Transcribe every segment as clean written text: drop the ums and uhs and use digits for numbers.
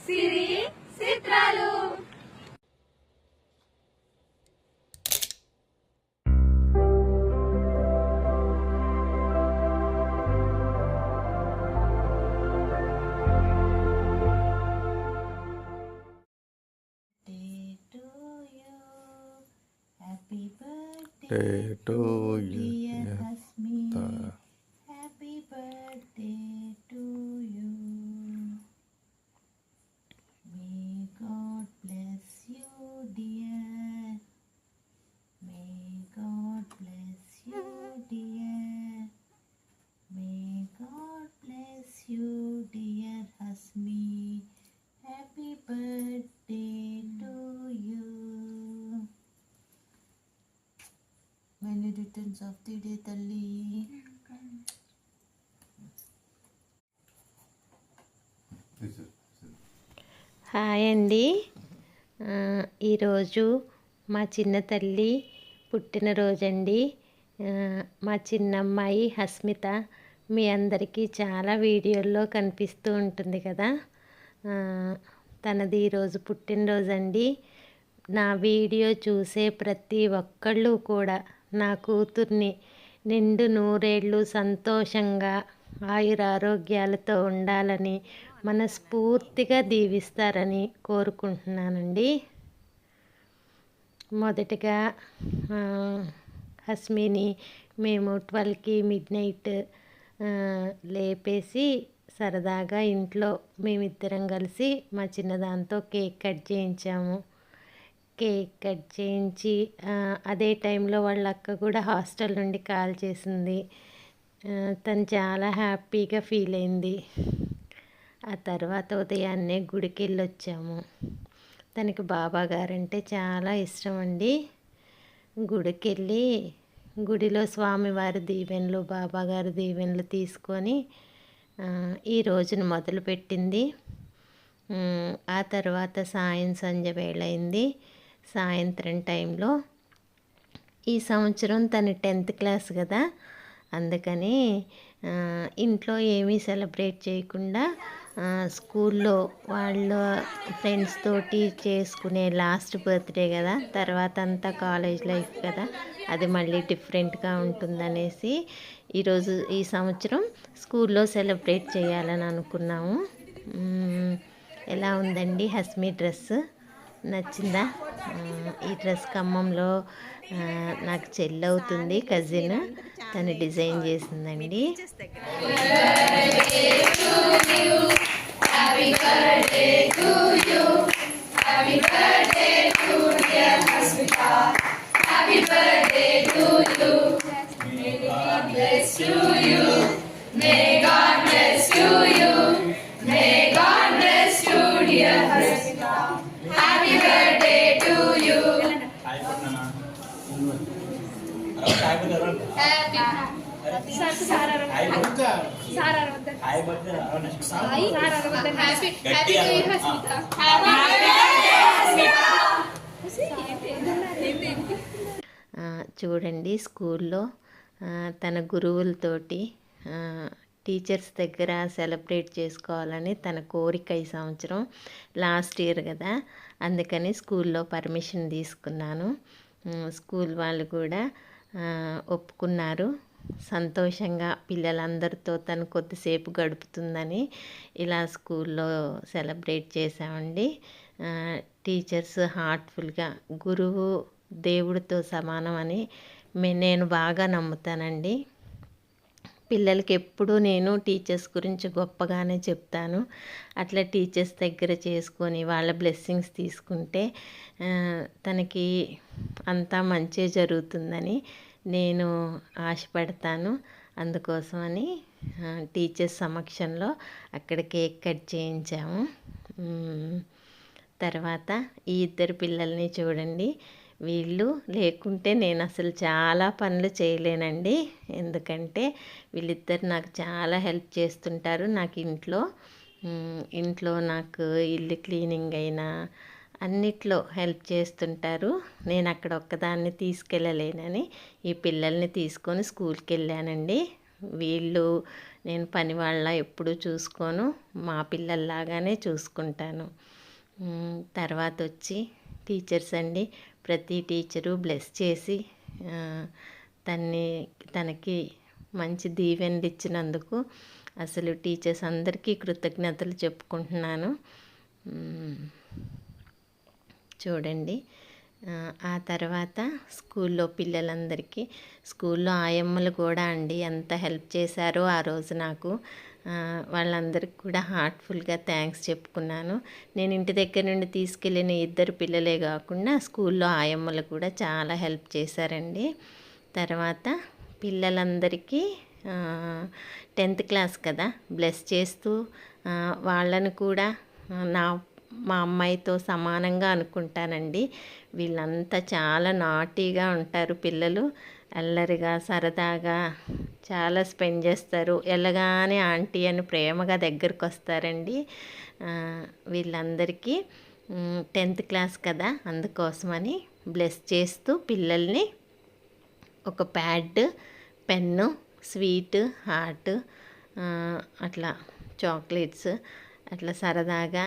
సిరి చిత్రాలు. Happy birthday to you, dear Hasmi. Happy birthday to you. May God bless you, dear. May God bless you, dear. May God bless you, dear Hasmi. Happy birthday to you. Many returns of the day, Talli. Hi అండి. ఈరోజు మా చిన్న తల్లి పుట్టినరోజండి. మా చిన్నమ్మాయి హస్మిత మీ అందరికీ చాలా వీడియోల్లో కనిపిస్తూ ఉంటుంది కదా. తనది ఈరోజు పుట్టినరోజండి. నా వీడియో చూసే ప్రతి ఒక్కళ్ళు కూడా నా కూతుర్ని నిండు నూరేళ్ళు సంతోషంగా ఆయురారోగ్యాలతో ఉండాలని మనస్ఫూర్తిగా దీవిస్తారని కోరుకుంటున్నానండి. మొదటగా హస్మిని మేము 12కి మిడ్నైట్ లేపేసి సరదాగా ఇంట్లో మేమిద్దరం కలిసి మా చిన్నదాంతో కేక్ కట్ చేయించాము. కేక్ కట్ చేయించి అదే టైంలో వాళ్ళ అక్క కూడా హాస్టల్ నుండి కాల్ చేసింది. తను చాలా హ్యాపీగా ఫీల్ అయింది. ఆ తర్వాత ఉదయాన్నే గుడికి వెళ్ళొచ్చాము. తనకి బాబా గారంటే చాలా ఇష్టం అండి. గుడికి వెళ్ళి గుడిలో స్వామివారి దీవెనలు బాబాగారి దీవెనలు తీసుకొని ఈ రోజును మొదలుపెట్టింది. ఆ తర్వాత సంధ్య వేళ అయింది. సాయంత్రం టైంలో ఈ సంవత్సరం తను 10th క్లాస్ కదా, అందుకని ఇంట్లో ఏమీ సెలబ్రేట్ చేయకుండా స్కూల్లో వాళ్ళ ఫ్రెండ్స్ తోటి చేసుకునే లాస్ట్ బర్త్డే కదా, తర్వాత అంతా కాలేజ్ లైఫ్ కదా, అది మళ్ళీ డిఫరెంట్గా ఉంటుందనేసి ఈ సంవత్సరం స్కూల్లో సెలబ్రేట్ చేయాలని అనుకున్నాము. ఎలా ఉందండి హస్మి డ్రెస్? నచ్చిందా? ఈ డ్రెస్ ఖమ్మంలో నాకు చెల్లవుతుంది, కజిన్, తను డిజైన్ చేసిందండి. చూడండి, స్కూల్లో తన గురువులతోటి టీచర్స్ దగ్గర సెలబ్రేట్ చేసుకోవాలని తన కోరిక. ఈ సంవత్సరం లాస్ట్ ఇయర్ కదా, అందుకని స్కూల్లో పర్మిషన్ తీసుకున్నాను. స్కూల్ వాళ్ళు కూడా ఒప్పుకున్నారు. సంతోషంగా పిల్లలందరితో తను కొద్దిసేపు గడుపుతుందని ఇలా స్కూల్లో సెలబ్రేట్ చేసామండి. టీచర్స్ హార్ట్ఫుల్గా, గురువు దేవుడితో సమానం అని నేను బాగా నమ్ముతానండి. పిల్లలకి ఎప్పుడూ నేను టీచర్స్ గురించి గొప్పగానే చెప్తాను. అట్లా టీచర్స్ దగ్గర చేసుకొని వాళ్ళ బ్లెస్సింగ్స్ తీసుకుంటే తనకి అంతా మంచి జరుగుతుందని నేను ఆశపడతాను. అందుకోసమని టీచర్స్ సమక్షంలో అక్కడ కేక్ కట్ చేయించాము. తర్వాత ఈ ఇద్దరు పిల్లల్ని చూడండి. వీళ్ళు లేకుంటే నేను అసలు చాలా పనులు చేయలేనండి. ఎందుకంటే వీళ్ళిద్దరు నాకు చాలా హెల్ప్ చేస్తుంటారు. నాకు ఇంట్లో నాకు ఇల్లు క్లీనింగ్ అయినా అన్నిట్లో హెల్ప్ చేస్తుంటారు. నేను అక్కడ ఒక్కదాన్ని తీసుకెళ్ళలేనని ఈ పిల్లల్ని తీసుకొని స్కూల్కి వెళ్ళానండి. వీళ్ళు నేను పని వాళ్ళ ఎప్పుడూ చూసుకోను, మా పిల్లల్లాగానే చూసుకుంటాను. తర్వాత వచ్చి టీచర్స్ అండి. ప్రతి టీచరు బ్లెస్ చేసి తనకి మంచి దీవెనలు ఇచ్చినందుకు అసలు టీచర్స్ అందరికీ కృతజ్ఞతలు చెప్పుకుంటున్నాను. చూడండి, ఆ తర్వాత స్కూల్లో పిల్లలందరికీ, స్కూల్లో ఆయమ్మలు కూడా అండి ఎంత హెల్ప్ చేశారో ఆ రోజు నాకు. వాళ్ళందరికీ కూడా హార్ట్ఫుల్గా థ్యాంక్స్ చెప్పుకున్నాను. నేను ఇంటి దగ్గర నుండి తీసుకెళ్ళిన 2 పిల్లలే కాకుండా స్కూల్లో ఆయమ్మలు కూడా చాలా హెల్ప్ చేశారండి. తర్వాత పిల్లలందరికీ 10th క్లాస్ కదా, బ్లెస్ చేస్తూ వాళ్ళను కూడా మా అమ్మాయితో సమానంగా అనుకుంటానండి. వీళ్ళంతా చాలా నాటీగా ఉంటారు పిల్లలు, అల్లరిగా సరదాగా చాలా స్పెండ్ చేస్తారు. వెళ్ళగానే ఆంటీ అని ప్రేమగా దగ్గరకు వస్తారండి. వీళ్ళందరికీ 10th క్లాస్ కదా, అందుకోసమని బ్లెస్ చేస్తూ పిల్లల్ని ఒక ప్యాడ్, పెన్ను, స్వీట్, హార్ట్, అట్లా చాక్లెట్స్ అట్లా సరదాగా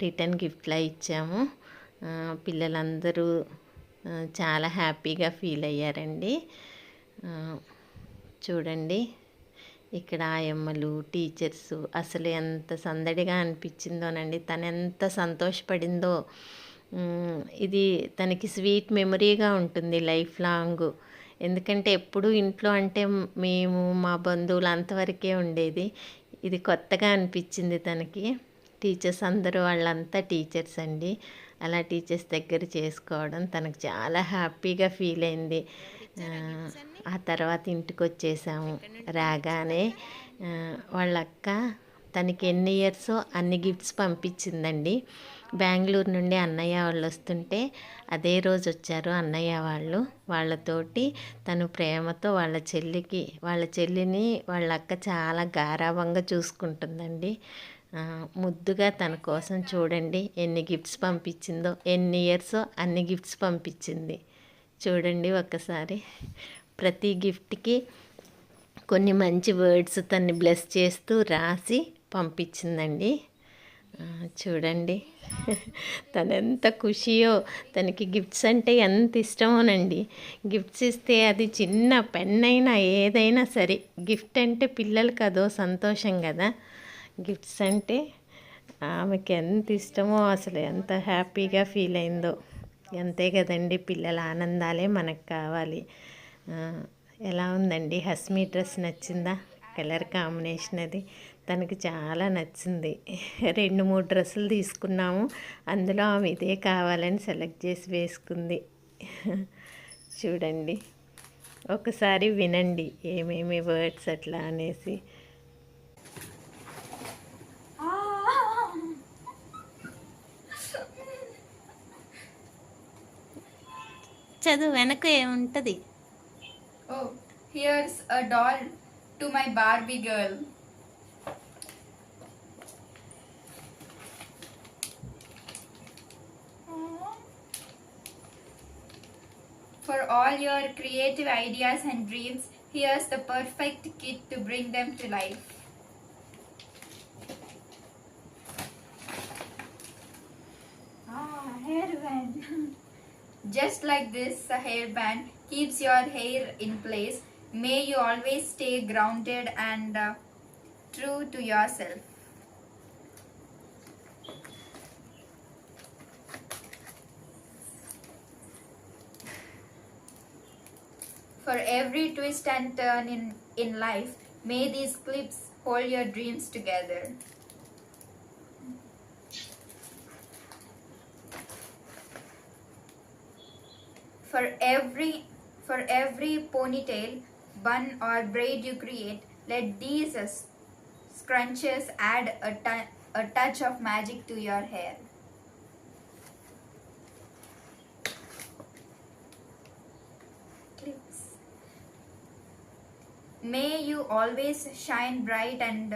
రిటర్న్ గిఫ్ట్లా ఇచ్చాము. పిల్లలందరూ చాలా హ్యాపీగా ఫీల్ అయ్యారండి. చూడండి, ఇక్కడ ఆయమ్మలు, టీచర్స్ అసలు ఎంత సందడిగా అనిపించిందోనండి. తను ఎంత సంతోషపడిందో. ఇది తనకి స్వీట్ మెమరీగా ఉంటుంది లైఫ్ లాంగ్. ఎందుకంటే ఎప్పుడు ఇంట్లో అంటే మేము, మా బంధువులు అంతవరకే ఉండేది. ఇది కొత్తగా అనిపించింది తనకి. టీచర్స్ అందరూ వాళ్ళంతా టీచర్స్ అండి. అలా టీచర్స్ దగ్గర చేసుకోవడం తనకు చాలా హ్యాపీగా ఫీల్ అయింది. ఆ తర్వాత ఇంటికి వచ్చేసాము. రాగానే వాళ్ళ అక్క తనకి ఎన్ని ఇయర్సో అన్ని గిఫ్ట్స్ పంపించిందండి. బెంగళూరు నుండి అన్నయ్య వాళ్ళు వస్తుంటే అదే రోజు వచ్చారు అన్నయ్య వాళ్ళు. వాళ్ళతోటి తను ప్రేమతో వాళ్ళ చెల్లిని వాళ్ళ అక్క చాలా గారాబంగా చూసుకుంటుందండి. ముద్దుగా తన కోసం చూడండి ఎన్ని గిఫ్ట్స్ పంపించిందో. ఎన్ని ఇయర్సో అన్ని గిఫ్ట్స్ పంపించింది. చూడండి ఒక్కసారి. ప్రతి గిఫ్ట్కి కొన్ని మంచి వర్డ్స్ తన్ని బ్లెస్ చేస్తూ రాసి పంపించిందండి. చూడండి, తనెంత ఖుషియో. తనకి గిఫ్ట్స్ అంటే ఎంత ఇష్టమోనండి. గిఫ్ట్స్ ఇస్తే అది చిన్న పెన్ అయినా ఏదైనా సరే, గిఫ్ట్ అంటే పిల్లలకి అదో సంతోషం కదా. గిఫ్ట్స్ అంటే ఆమెకి ఎంత ఇష్టమో, అసలు ఎంత హ్యాపీగా ఫీల్ అయిందో. అంతే కదండి, పిల్లల ఆనందాలే మనకు కావాలి. ఎలా ఉందండి హస్మీ డ్రెస్? నచ్చిందా? కలర్ కాంబినేషన్ అది తనకి చాలా నచ్చింది. 2-3 డ్రెస్సులు తీసుకున్నాము. అందులో ఆమె ఇదే కావాలని సెలెక్ట్ చేసి వేసుకుంది. చూడండి, ఒకసారి వినండి ఏమేమి వర్డ్స్ అట్లా అనేసి. చదువు వెనక ఏముంటుంది? Oh, here's a doll to my Barbie girl. For all your creative ideas and dreams, here's the perfect kit to bring them to life. Hairband. Just like this, a hairband keeps your hair in place. May you always stay grounded and true to yourself. For every twist and turn in life, may these clips hold your dreams together. For every ponytail, bun or braid you create, let these scrunches add a touch of magic to your hair. Clips. May you always shine bright and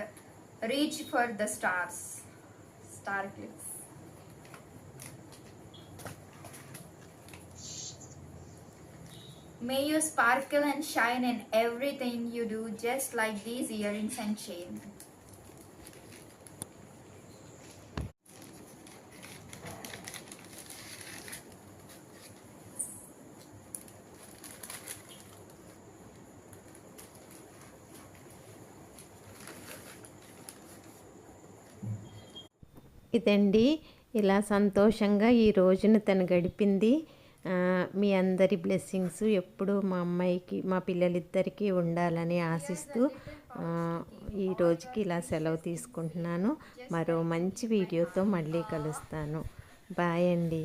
reach for the stars. Star clips. May you sparkle and shine in everything you do, just like these earrings and chain. ఇదండి ఇలా సంతోషంగా ఈ రోజున తను గడిపింది. మీ అందరి blessings ఎప్పుడు మా అమ్మాయికి మా పిల్లలిద్దరికీ ఉండాలని ఆశిస్తూ ఈ రోజుకి ఇలా సెలవు తీసుకుంటున్నాను. మరో మంచి వీడియోతో మళ్ళీ కలుస్తాను. బాయ్ అండి.